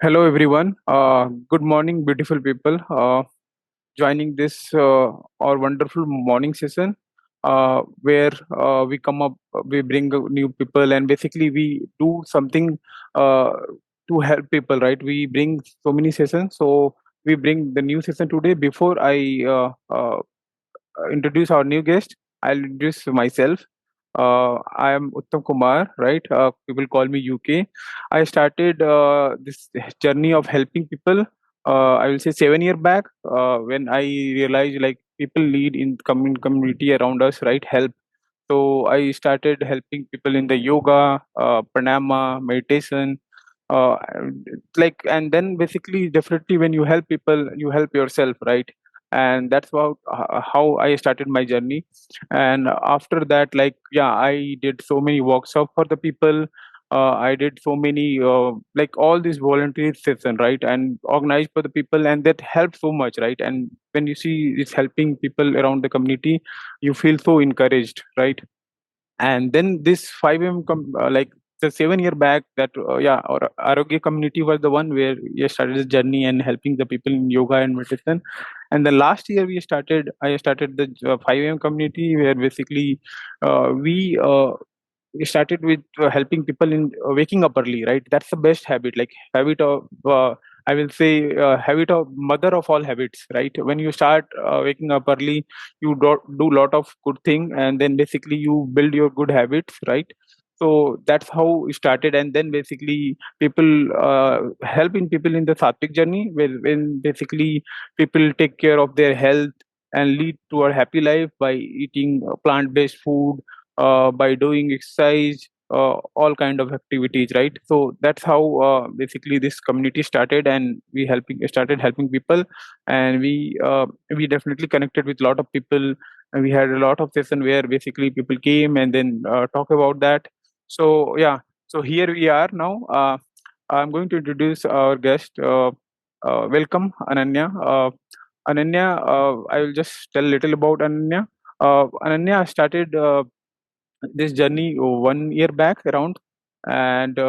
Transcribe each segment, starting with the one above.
Hello, everyone. Good morning, beautiful people. Joining this our wonderful morning session, where we come up, we bring new people, and basically we do something uh, to help people. Right? We bring so many sessions, so we bring the new session today. Before I introduce our new guest, I'll introduce myself. I am Uttam Kumar, right? People call me UK. I started this journey of helping people. I will say 7 year back when I realized like people need in community around us, right? Help. So I started helping people in the yoga, pranayama, meditation, and then basically definitely when you help people you help yourself, right? And that's about how I started my journey. And after that, like, yeah, I did so many workshops for the people. I did so many like all these voluntary sessions, right, and organized for the people, and that helped so much, right? And when you see it's helping people around the community, you feel so encouraged, right? And then this 5M like the 7 year back, that yeah, our Arogya community was the one where we started this journey and helping the people in yoga and meditation. And the last year I started the 5M community, where basically we started with helping people in waking up early, right? That's the best habit, like habit of I will say habit of mother of all habits, right? When you start waking up early, you do lot of good thing, and then basically you build your good habits, right? So that's how we started. And then basically people helping people in the sattvic journey, where when basically people take care of their health and lead to a happy life by eating plant-based food, by doing exercise, all kind of activities, right? So that's how basically this community started, and we helping started helping people. And we definitely connected with a lot of people, and we had a lot of session where basically people came and then talk about that. So yeah, so here we are now. I'm going to introduce our guest. Welcome, Ananya. Ananya, I will just tell a little about Ananya. Ananya started this journey 1 year back around. And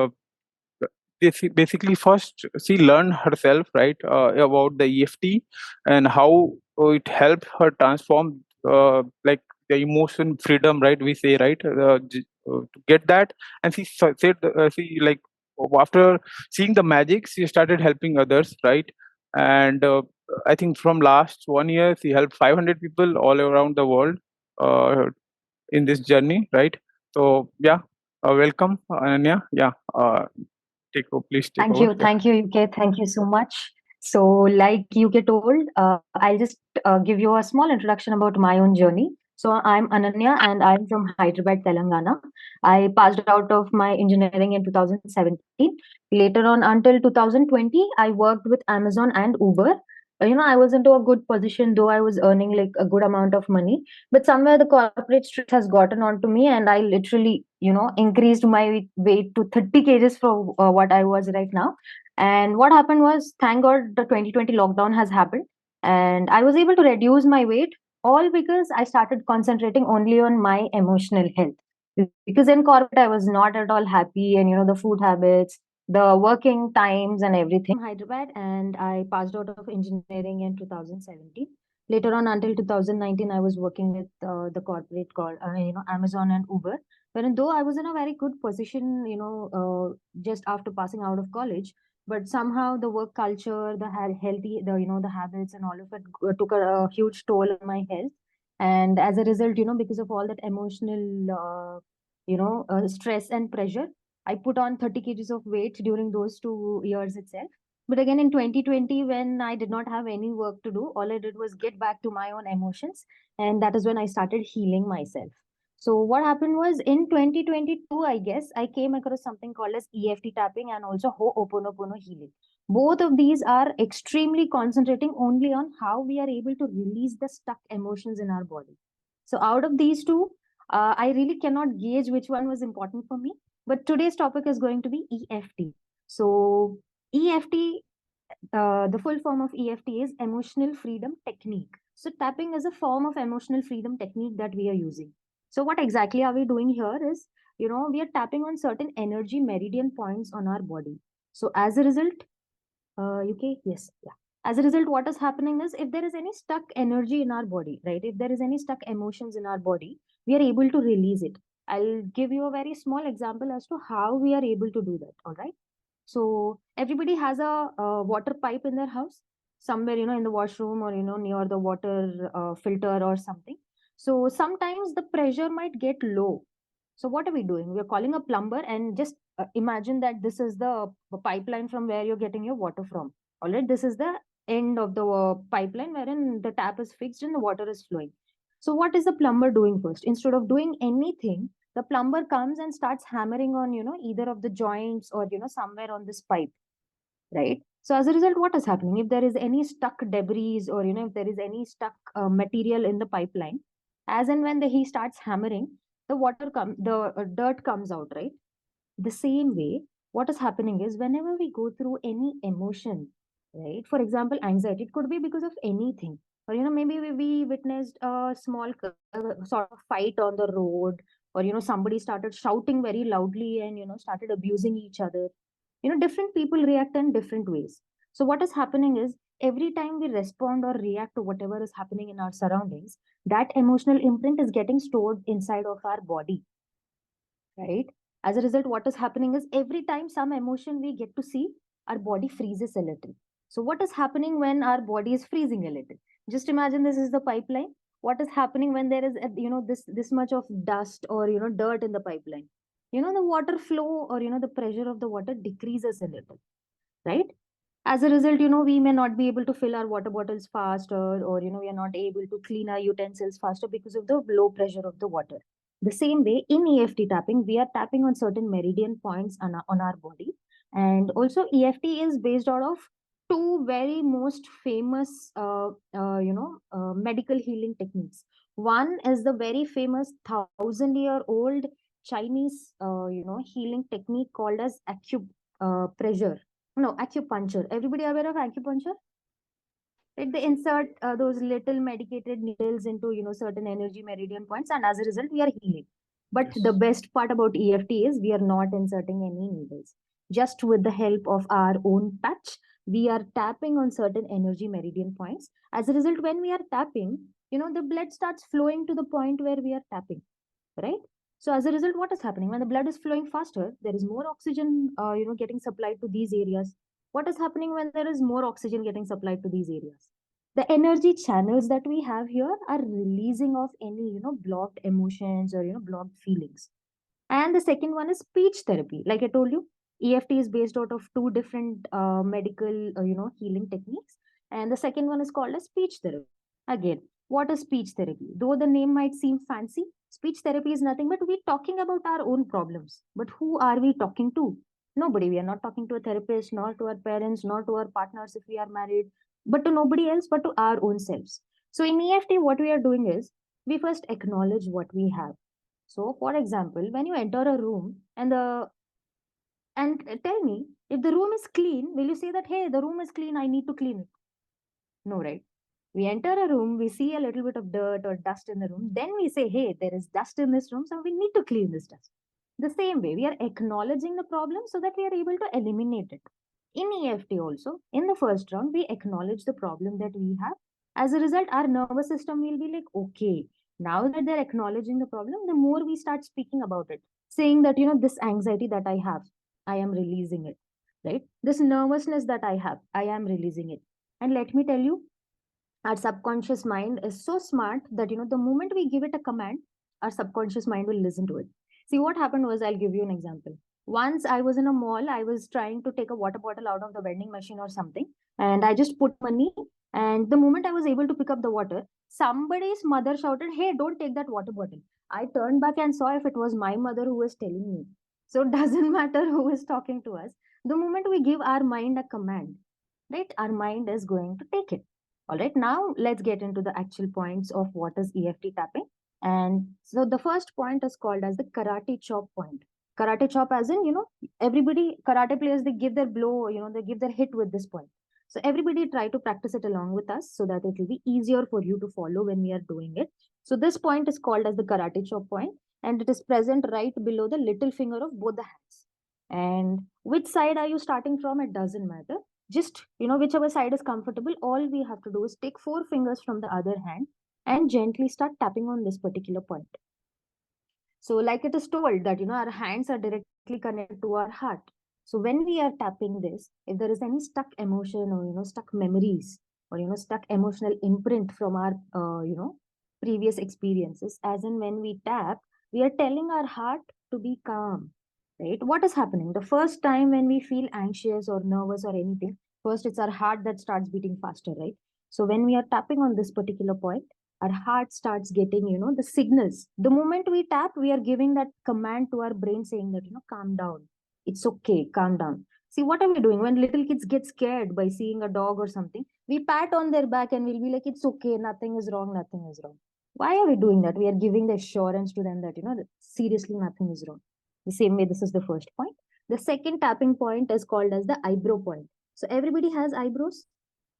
basically first she learned herself, right, about the EFT, and how it helped her transform like the emotion freedom, right, we say, right, to get that. And she said she like after seeing the magic, she started helping others, right? And I think from last 1 year she helped 500 people all around the world uh, in this journey, right? So yeah, welcome, Ananya. Yeah, please take Thank over. you. Yeah. Thank you, UK. Thank you so much. So, like UK told, I'll just give you a small introduction about my own journey. So, I'm Ananya and I'm from Hyderabad, Telangana. I passed out of my engineering in 2017. Later on, until 2020, I worked with Amazon and Uber. I was into a good position, though I was earning like a good amount of money. But somewhere the corporate stress has gotten onto me, and I literally, increased my weight to 30 kgs from what I was right now. And what happened was, thank God, the 2020 lockdown has happened, and I was able to reduce my weight, all because I started concentrating only on my emotional health. Because in corporate, I was not at all happy, and the food habits, the working times, and everything. Hyderabad, and I passed out of engineering in 2017. Later on, until 2019, I was working with the corporate called Amazon and Uber. Wherein though I was in a very good position, just after passing out of college, but somehow the work culture, the healthy, the habits and all of it took a huge toll on my health. And as a result, because of all that emotional, stress and pressure, I put on 30 kgs of weight during those 2 years itself. But again, in 2020, when I did not have any work to do, all I did was get back to my own emotions. And that is when I started healing myself. So what happened was in 2022, I guess, I came across something called as EFT tapping and also Ho'oponopono healing. Both of these are extremely concentrating only on how we are able to release the stuck emotions in our body. So out of these two, I really cannot gauge which one was important for me. But today's topic is going to be EFT. So EFT, the full form of EFT is Emotional Freedom Technique. So tapping is a form of emotional freedom technique that we are using. So what exactly are we doing here is, we are tapping on certain energy meridian points on our body. So as a result, UK, yes, yeah. As a result, what is happening is if there is any stuck energy in our body, right? If there is any stuck emotions in our body, we are able to release it. I'll give you a very small example as to how we are able to do that. All right. So everybody has a water pipe in their house, somewhere, in the washroom or, near the water filter or something. So sometimes the pressure might get low. So what are we doing? We're calling a plumber and just imagine that this is the pipeline from where you're getting your water from. All right, this is the end of the pipeline wherein the tap is fixed and the water is flowing. So what is the plumber doing first? Instead of doing anything, the plumber comes and starts hammering on, either of the joints or, somewhere on this pipe, right? So as a result, what is happening? If there is any stuck debris or, if there is any stuck material in the pipeline, as and when he starts hammering, the dirt comes out, right? The same way, what is happening is whenever we go through any emotion, right? For example, anxiety, it could be because of anything. Or, maybe we witnessed a small sort of fight on the road, or, somebody started shouting very loudly and, started abusing each other. Different people react in different ways. So, what is happening is every time we respond or react to whatever is happening in our surroundings, that emotional imprint is getting stored inside of our body, right? As a result, what is happening is every time some emotion we get to see, our body freezes a little. So, what is happening when our body is freezing a little? Just imagine this is the pipeline. What is happening when there is, this much of dust or dirt in the pipeline? The water flow or the pressure of the water decreases a little, right? As a result, we may not be able to fill our water bottles faster, or we are not able to clean our utensils faster because of the low pressure of the water. The same way in EFT tapping, we are tapping on certain meridian points on our body. And also EFT is based out of two very most famous medical healing techniques. One is the very famous 1,000-year-old Chinese healing technique called as acupressure. No, acupuncture. Everybody aware of acupuncture? Like they insert those little medicated needles into certain energy meridian points, and as a result, we are healing. But the Yes. best part about EFT is we are not inserting any needles. Just with the help of our own touch, we are tapping on certain energy meridian points. As a result, when we are tapping, the blood starts flowing to the point where we are tapping, right? So as a result, what is happening when the blood is flowing faster? There is more oxygen, getting supplied to these areas. What is happening when there is more oxygen getting supplied to these areas? The energy channels that we have here are releasing of any blocked emotions or blocked feelings. And the second one is speech therapy. Like I told you, EFT is based out of two different medical, healing techniques. And the second one is called as speech therapy. Again, what is speech therapy? Though the name might seem fancy, speech therapy is nothing but we're talking about our own problems. But who are we talking to? Nobody. We are not talking to a therapist, nor to our parents, nor to our partners if we are married, but to nobody else, but to our own selves. So in EFT, what we are doing is we first acknowledge what we have. So, for example, when you enter a room and tell me if the room is clean, will you say that hey, the room is clean, I need to clean it? No, right? We enter a room, we see a little bit of dirt or dust in the room, then we say, hey, there is dust in this room, so we need to clean this dust. The same way, we are acknowledging the problem so that we are able to eliminate it. In EFT also, in the first round, we acknowledge the problem that we have. As a result, our nervous system will be like, okay, now that they're acknowledging the problem, the more we start speaking about it, saying that, this anxiety that I have, I am releasing it, right? This nervousness that I have, I am releasing it. And let me tell you, our subconscious mind is so smart that the moment we give it a command, our subconscious mind will listen to it. See, what happened was, I'll give you an example. Once I was in a mall, I was trying to take a water bottle out of the vending machine or something, and I just put money, and the moment I was able to pick up the water, somebody's mother shouted, hey, don't take that water bottle. I turned back and saw if it was my mother who was telling me. So it doesn't matter who is talking to us. The moment we give our mind a command, right, our mind is going to take it. All right, now let's get into the actual points of what is EFT tapping. And so the first point is called as the karate chop point. Karate chop, as in, everybody, karate players, they give their blow, they give their hit with this point. So everybody try to practice it along with us so that it will be easier for you to follow when we are doing it. So this point is called as the karate chop point, and it is present right below the little finger of both the hands. And which side are you starting from? It doesn't matter. Just, whichever side is comfortable, all we have to do is take four fingers from the other hand and gently start tapping on this particular point. So, like it is told that, our hands are directly connected to our heart. So, when we are tapping this, if there is any stuck emotion or, stuck memories or, stuck emotional imprint from our, previous experiences, as in when we tap, we are telling our heart to be calm, right? What is happening? The first time when we feel anxious or nervous or anything, first it's our heart that starts beating faster, right? So, when we are tapping on this particular point, our heart starts getting the signals. The moment we tap, we are giving that command to our brain saying that calm down, it's okay, calm down. See, what are we doing when little kids get scared by seeing a dog or something? We pat on their back and we'll be like, it's okay, nothing is wrong, nothing is wrong. Why are we doing that? We are giving the assurance to them that that seriously nothing is wrong. The same way, this is the first point. The second tapping point is called as the eyebrow point. So everybody has eyebrows.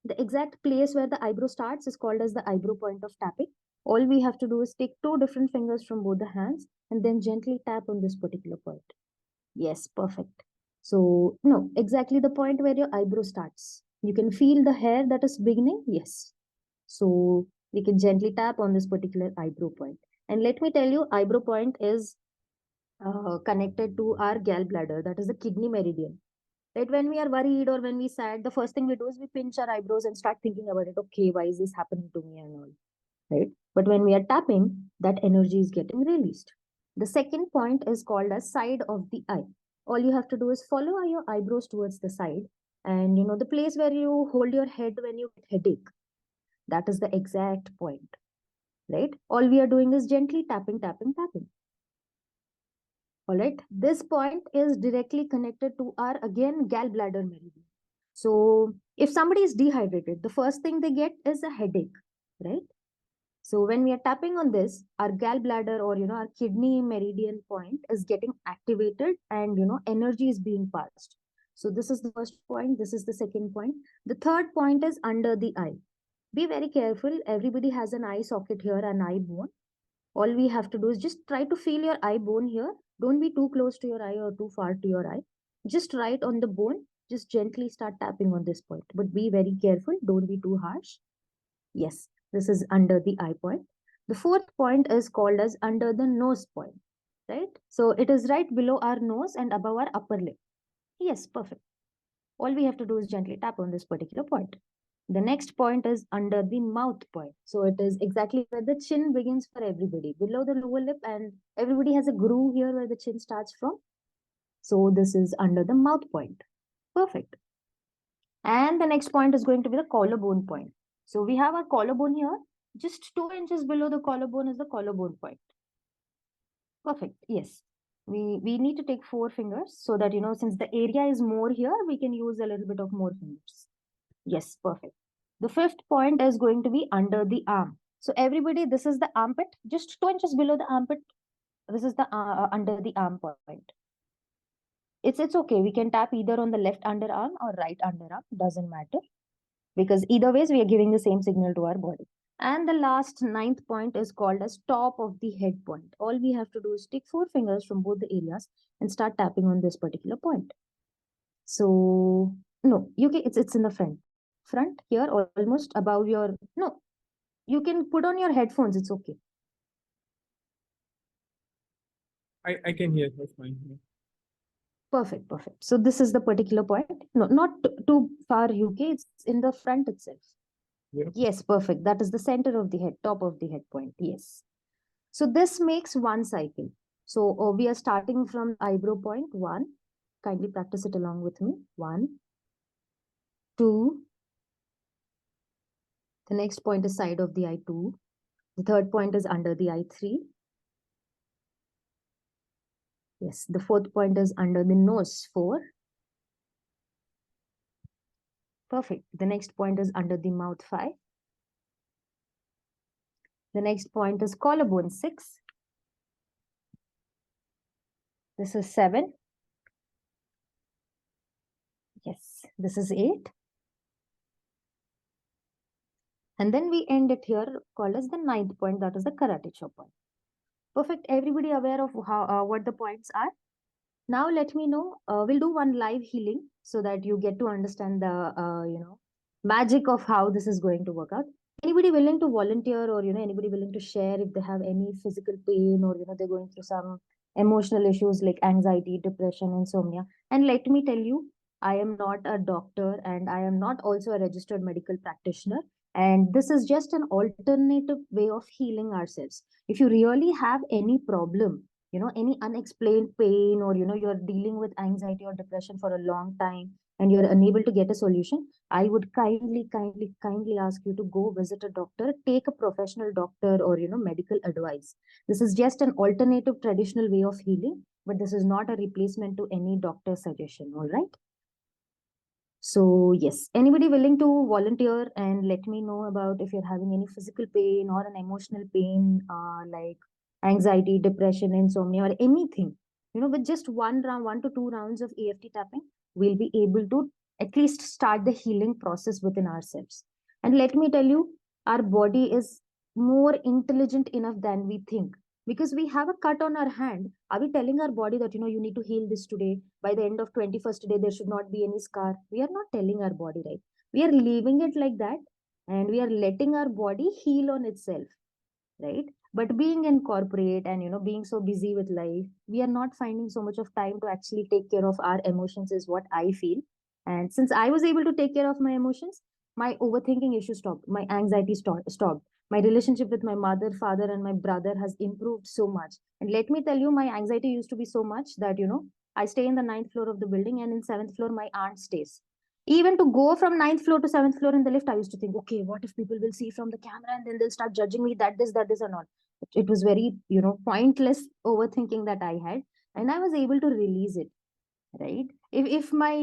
The exact place where the eyebrow starts is called as the eyebrow point of tapping. All we have to do is take two different fingers from both the hands and then gently tap on this particular point. Yes, perfect. So, no, exactly the point where your eyebrow starts. You can feel the hair that is beginning. Yes. So, we can gently tap on this particular eyebrow point. And let me tell you, eyebrow point is connected to our gallbladder, that is the kidney meridian. Right, when we are worried or when we sad, the first thing we do is we pinch our eyebrows and start thinking about it. Okay, why is this happening to me and all, right? But when we are tapping, that energy is getting released. The second point is called as side of the eye. All you have to do is follow your eyebrows towards the side, and the place where you hold your head when you get headache, that is the exact point, right? All we are doing is gently tapping, tapping, tapping. All right, this point is directly connected to our again gallbladder meridian. So if somebody is dehydrated, the first thing they get is a headache, right? So when we are tapping on this, our gallbladder or our kidney meridian point is getting activated, and energy is being passed. So this is the first point. This is the second point. The third point is under the eye. Be very careful. Everybody has an eye socket here, an eye bone. All we have to do is just try to feel your eye bone here. Don't be too close to your eye or too far to your eye. Just right on the bone. Just gently start tapping on this point. But be very careful. Don't be too harsh. Yes, this is under the eye point. The fourth point is called as under the nose point, right? So it is right below our nose and above our upper lip. Yes, perfect. All we have to do is gently tap on this particular point. The next point is under the mouth point. So it is exactly where the chin begins for everybody, below the lower lip, and everybody has a groove here where the chin starts from. So this is under the mouth point. Perfect. And the next point is going to be the collarbone point. So we have our collarbone here. Just 2 inches below the collarbone is the collarbone point. Perfect. Yes. We need to take four fingers so that, since the area is more here, we can use a little bit of more fingers. Yes, perfect. The fifth point is going to be under the arm. So everybody, this is the armpit, just 2 inches below the armpit. This is the under the arm point. It's okay. We can tap either on the left underarm or right underarm. Doesn't matter, because either ways we are giving the same signal to our body. And the last ninth point is called as top of the head point. All we have to do is take four fingers from both the areas and start tapping on this particular point. So no, you can, it's in the front here, almost above your, no, you can put on your headphones, it's okay. I can hear. That's fine. Yeah. Perfect, perfect. So this is the particular point. No, not too far, UK. It's in the front itself. Yeah. Yes, perfect. That is the center of the head, top of the head point. Yes. So this makes one cycle. So we are starting from eyebrow point one. Kindly practice it along with me. One, two. The next point is side of the eye two. The third point is under the eye three. Yes. The fourth point is under the nose four. Perfect. The next point is under the mouth five. The next point is collarbone six. This is seven. Yes. This is eight. And then we end it here called as the ninth point, that is the karate chop point. Perfect. Everybody aware of how what the points are? Now let me know. We'll do one live healing so that you get to understand the magic of how this is going to work out. Anybody willing to volunteer, or anybody willing to share if they have any physical pain, or they're going through some emotional issues like anxiety, depression, insomnia. And let me tell you, I am not a doctor and I am not also a registered medical practitioner. And this is just an alternative way of healing ourselves. If you really have any problem, any unexplained pain, or you're dealing with anxiety or depression for a long time and you're unable to get a solution, I would kindly ask you to go visit a doctor, take a professional doctor or medical advice. This is just an alternative traditional way of healing, but this is not a replacement to any doctor suggestion. All right. So, yes, anybody willing to volunteer and let me know about if you're having any physical pain or an emotional pain, like anxiety, depression, insomnia, or anything, with just 1 round, 1 to 2 rounds of EFT tapping, we'll be able to at least start the healing process within ourselves. And let me tell you, our body is more intelligent enough than we think, because we have a cut on our hand. Are we telling our body that you need to heal this today, by the end of 21st day there should not be any scar? We are not telling our body, right? We are leaving it like that, and we are letting our body heal on itself, right? But being in corporate and being so busy with life, we are not finding so much of time to actually take care of our emotions, is what I feel. And since I was able to take care of my emotions, my overthinking issue stopped, my anxiety stopped, my relationship with my mother, father, and my brother has improved so much. And let me tell you, my anxiety used to be so much that I stay in the ninth floor of the building, and in seventh floor my aunt stays. Even to go from ninth floor to seventh floor in the lift, I used to think, okay, what if people will see from the camera and then they'll start judging me, that this, and all. It was very, pointless overthinking that I had, and I was able to release it, right? If my,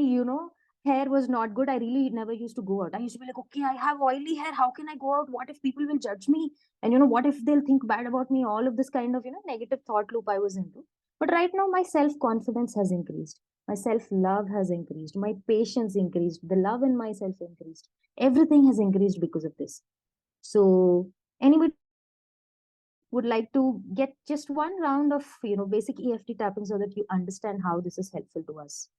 hair was not good, I really never used to go out. I used to be like, okay, I have oily hair. How can I go out? What if people will judge me? And what if they'll think bad about me? All of this kind of, negative thought loop I was into. But right now, my self confidence has increased. My self love has increased. My patience increased. The love in myself increased. Everything has increased because of this. So, anybody would like to get just 1 round of basic EFT tapping so that you understand how this is helpful to us.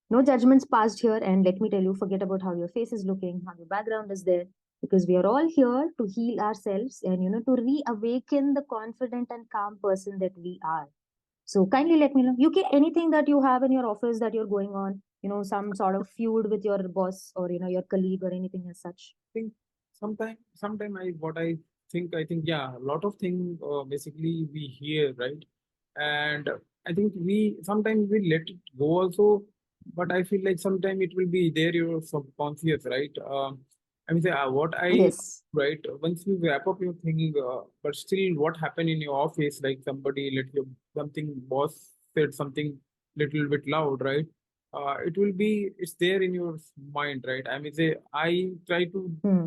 No judgments passed here, and let me tell you, forget about how your face is looking, how your background is there, because we are all here to heal ourselves and to reawaken the confident and calm person that we are. So kindly let me know. UK, anything that you have in your office that you're going on, some sort of feud with your boss or your colleague or anything as such. Think sometime I think yeah, a lot of things basically we hear, right? And I think we sometimes we let it go also, but I feel like sometimes it will be there your subconscious, right? I mean, say, what I Yes. right once you wrap up your thinking, but still, what happened in your office? Like somebody let you something boss said something little bit loud, right? It will be it's there in your mind, right? I mean, say I try to Hmm.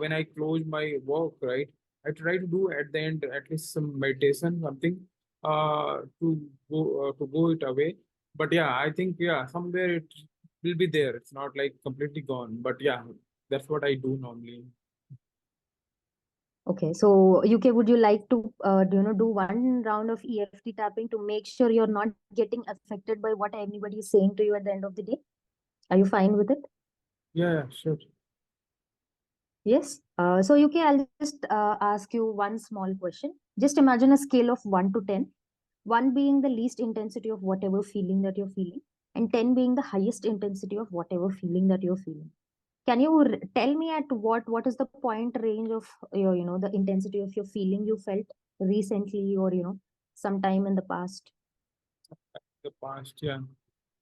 when I close my work, right? I try to do at the end at least some meditation, something to go it away. But yeah, I think yeah, somewhere it will be there. It's not like completely gone. But yeah, that's what I do normally. Okay, so UK, would you like to do 1 round of EFT tapping to make sure you're not getting affected by what anybody is saying to you at the end of the day? Are you fine with it? Yeah, sure. Yes. So UK, I'll just ask you one small question. Just imagine a scale of 1 to 10. 1 being the least intensity of whatever feeling that you're feeling, and 10 being the highest intensity of whatever feeling that you're feeling. Can you tell me at what is the point range of your the intensity of your feeling you felt recently, or sometime in the past? The past, yeah.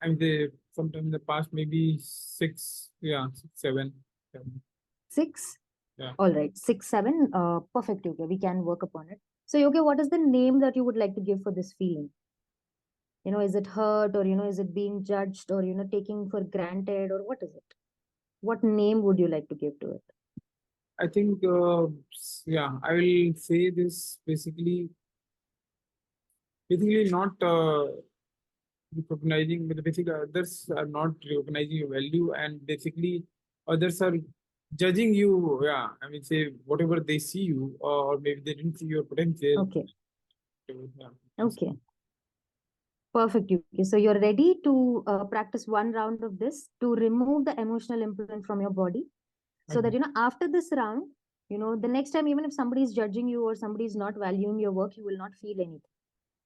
And the sometime in the past, maybe six, yeah, six, seven, seven, 6. yeah. All right, 6, 7. Perfect. Okay, we can work upon it. So okay, what is the name that you would like to give for this feeling? Is it hurt, or is it being judged, or taking for granted, or what is it? What name would you like to give to it? I think, yeah, I will say this basically not recognizing, but basically others are not recognizing your value, and basically others are judging you. Yeah, I mean, say whatever they see you, or maybe they didn't see your potential. Okay. Yeah. Okay. Perfect, UK. So you're ready to practice one round of this to remove the emotional imprint from your body, so that after this round, the next time, even if somebody is judging you or somebody is not valuing your work, you will not feel anything.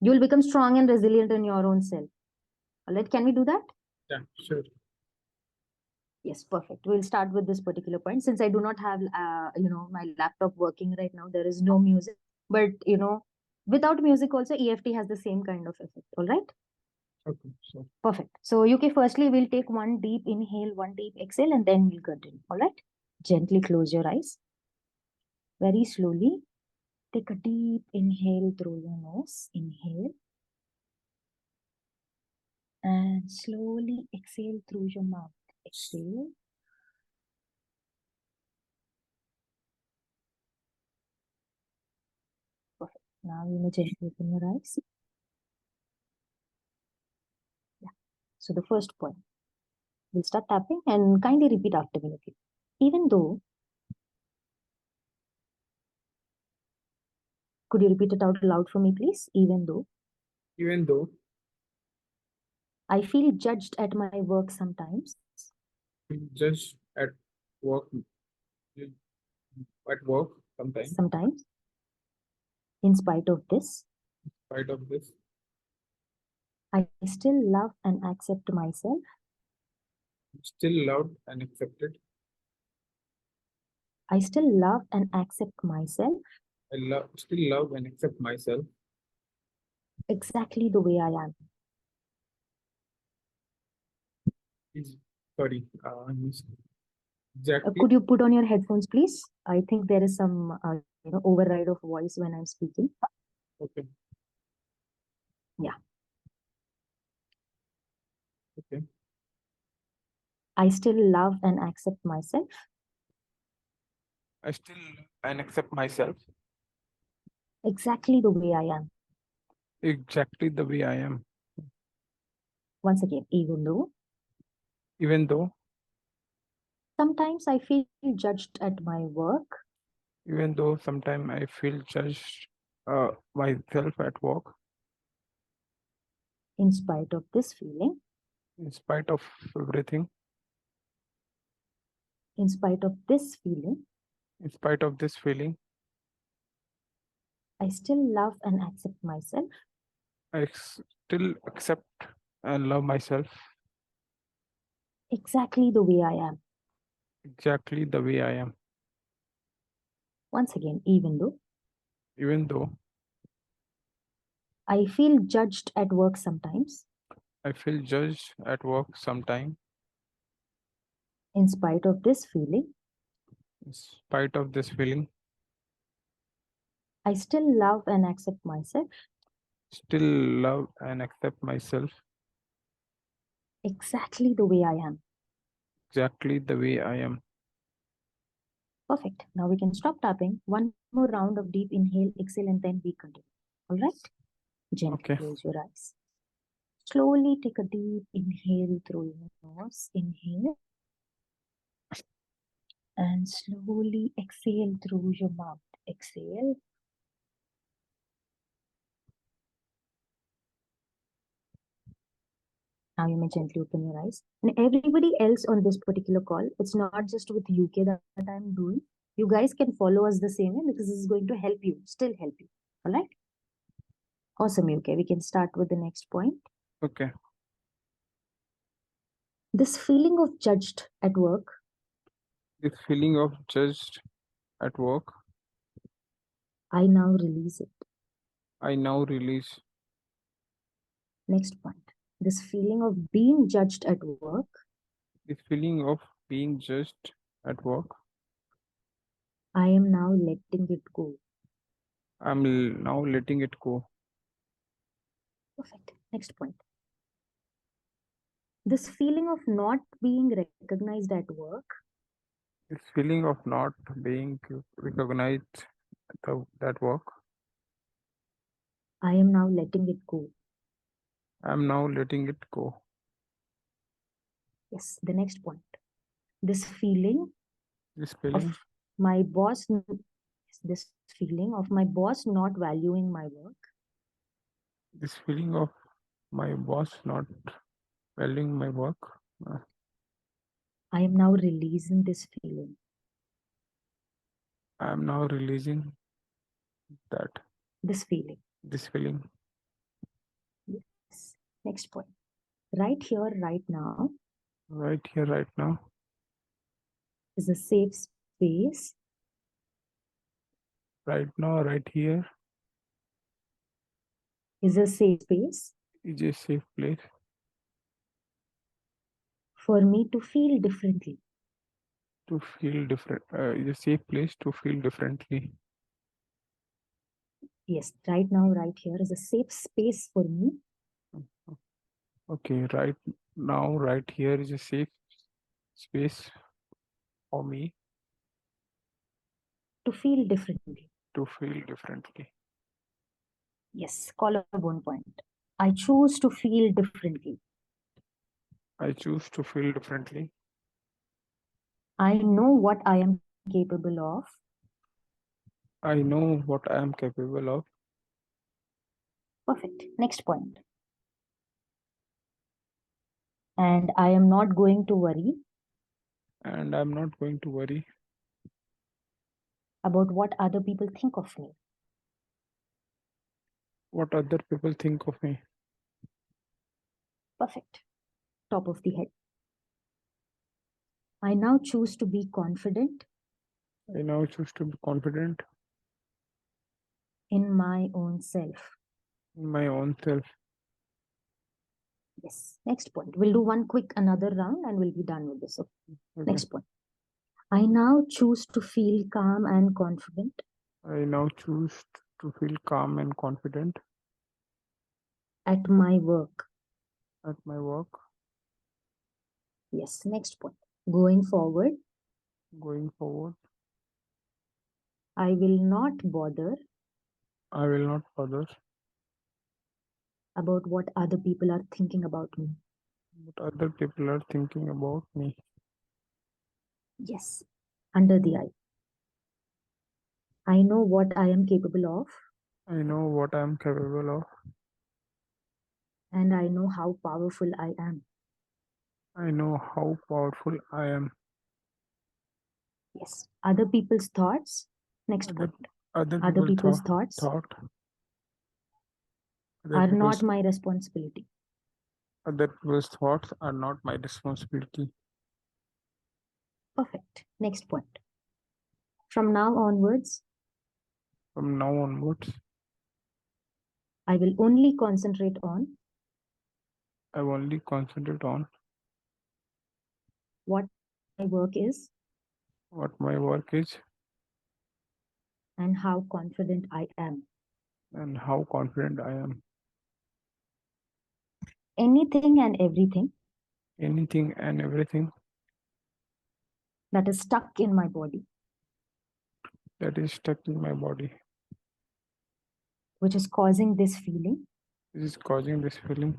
You will become strong and resilient in your own self. All right, can we do that? Yeah, sure. Yes, perfect. We'll start with this particular point. Since I do not have, my laptop working right now, there is no music. But, without music also, EFT has the same kind of effect. All right? Okay, sure. Perfect. So, UK, firstly, we'll take one deep inhale, one deep exhale, and then we'll continue. All right? Gently close your eyes. Very slowly, take a deep inhale through your nose. Inhale. And slowly exhale through your mouth. Exhale. Perfect. Now you may gently open your eyes. Yeah. So the first point. We'll start tapping and kindly repeat after me. Okay. Even though, could you repeat it out loud for me, please? Even though Even though I feel judged at my work sometimes, we just work at work sometimes, sometimes, in spite of this, spite of this, I still love and accept myself. still loved and accepted. I still love and accept myself Still love and accept myself. exactly the way I am. Sorry, exactly. Could you put on your headphones, please? I think there is some, override of voice when I'm speaking. Okay. Yeah. Okay. I still love and accept myself I still and accept myself exactly the way I am. exactly the way I am. Once again, Even though sometimes I feel judged at my work, sometimes I feel judged myself at work, in spite of this feeling, in spite of everything, in spite of this feeling, in spite of this feeling, I still love and accept myself I still accept and love myself exactly the way I am. exactly the way I am. Once again, Even though I feel judged at work sometimes, I feel judged at work sometimes, in spite of this feeling, in spite of this feeling, I still love and accept myself still love and accept myself exactly the way I am. exactly the way I am. Perfect. Now we can stop tapping. One more round of deep inhale, exhale, and then we continue. All right? Gently Okay. close your eyes. Slowly take a deep inhale through your nose. Inhale. And slowly exhale through your mouth. Exhale. Now you may gently open your eyes. And everybody else on this particular call, it's not just with UK that I'm doing. You guys can follow us the same way because this is going to help you, still help you. All right? Awesome, UK. We can start with the next point. Okay. This feeling of judged at work, This feeling of judged at work, I now release it. I now release. Next point. This feeling of being judged at work, This feeling of being judged at work, I am now letting it go. I'm now letting it go. Perfect. Next point. This feeling of not being recognized at work, This feeling of not being recognized that work, I am now letting it go. I'm now letting it go. Yes, the next point. This feeling This of feeling, my boss, this feeling of my boss not valuing my work, this feeling of My boss not valuing my work. I am now releasing this feeling. I am now releasing that This feeling. this feeling. Yes. Next point. Right here, right now Right here, right now is a safe space right now, right here is a safe space is a safe place for me to feel differently. to feel different. Is a safe place to feel differently. Yes, right now, right here is a safe space for me Okay, right now, right here is a safe space for me to feel differently. to feel differently. Yes, collarbone point. I choose to feel differently. I choose to feel differently. I know what I am capable of. I know what I am capable of, Perfect. Next point. And I am not going to worry and I'm not going to worry about what other people think of me. what other people think of me. Perfect. Top of the head. I now choose to be confident I now choose to be confident in my own self. in my own self. Yes. Next point. We'll do one quick another round and we'll be done with this. Okay. Okay. Next point. I now choose to feel calm and confident I now choose to feel calm and confident at my work. at my work. Yes. Next point. Going forward, Going forward, I will not bother I will not bother about what other people are thinking about me. what other people are thinking about me. Yes. Under the eye. I know what I am capable of I know what I am capable of. and I know how powerful I am. I know how powerful I am. Yes. Other people's thoughts. Next Other point. other Other people people's thoughts thought other are people's not my responsibility. other people's thoughts are not my responsibility. Perfect. Next point. From now onwards, From now onwards, I will only concentrate on I only concentrate on what my work is what my work is and how confident I am. and how confident I am. Anything and everything Anything and everything that is stuck in my body, that is stuck in my body which is causing this feeling, is causing this feeling.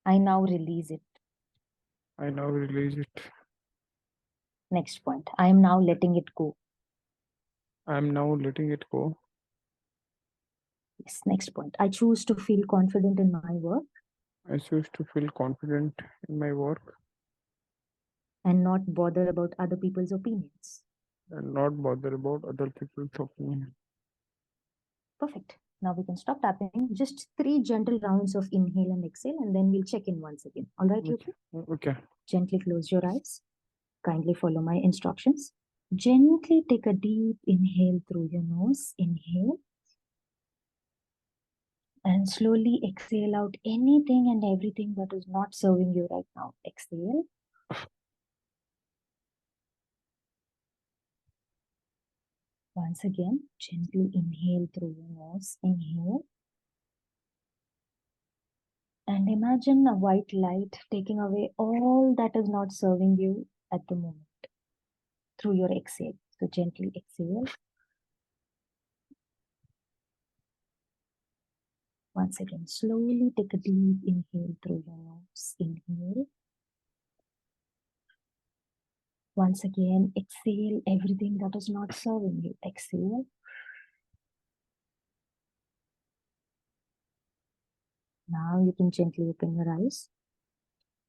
I now release it. I now release it. Next point. I am now letting it go. I am now letting it go. Yes. Next point. I choose to feel confident in my work I choose to feel confident in my work and not bother about other people's opinions. and not bother about other people's opinion. Perfect. Now we can stop tapping. Just 3 gentle rounds of inhale and exhale, and then we'll check in once again. All right, Okay. Yuki? Okay. Gently close your eyes. Kindly follow my instructions. Gently take a deep inhale through your nose. Inhale. And slowly exhale out anything and everything that is not serving you right now. Exhale. Once again, gently inhale through your nose. Inhale. And imagine a white light taking away all that is not serving you at the moment through your exhale. So gently exhale. Once again, slowly take a deep inhale through your nose. Inhale. Once again, exhale everything that is not serving you. Exhale. Now you can gently open your eyes.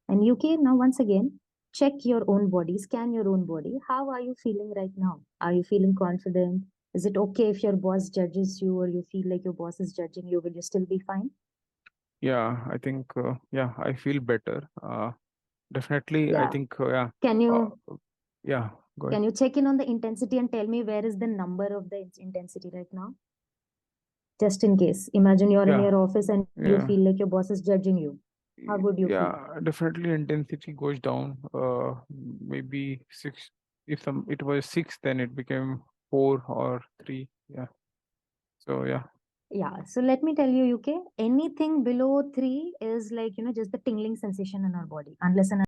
And UK, now once again, check your own body, scan your own body. How are you feeling right now? Are you feeling confident? Is it okay if your boss judges you or you feel like your boss is judging you? Will you still be fine? Yeah, I think yeah, I feel better. Definitely, I Yeah. think yeah, Can uh, you yeah. Go ahead. can you check in on the intensity and tell me where is the number of the intensity right now? Just in case. Imagine you're in Yeah, your office and you yeah, feel like your boss is judging you. How would you feel? yeah. Definitely, intensity goes down. Maybe six. If some it was six, then it became 4 or 3. Yeah. So yeah. Yeah, so let me tell you, UK, anything below 3 is like, just the tingling sensation in our body, unless and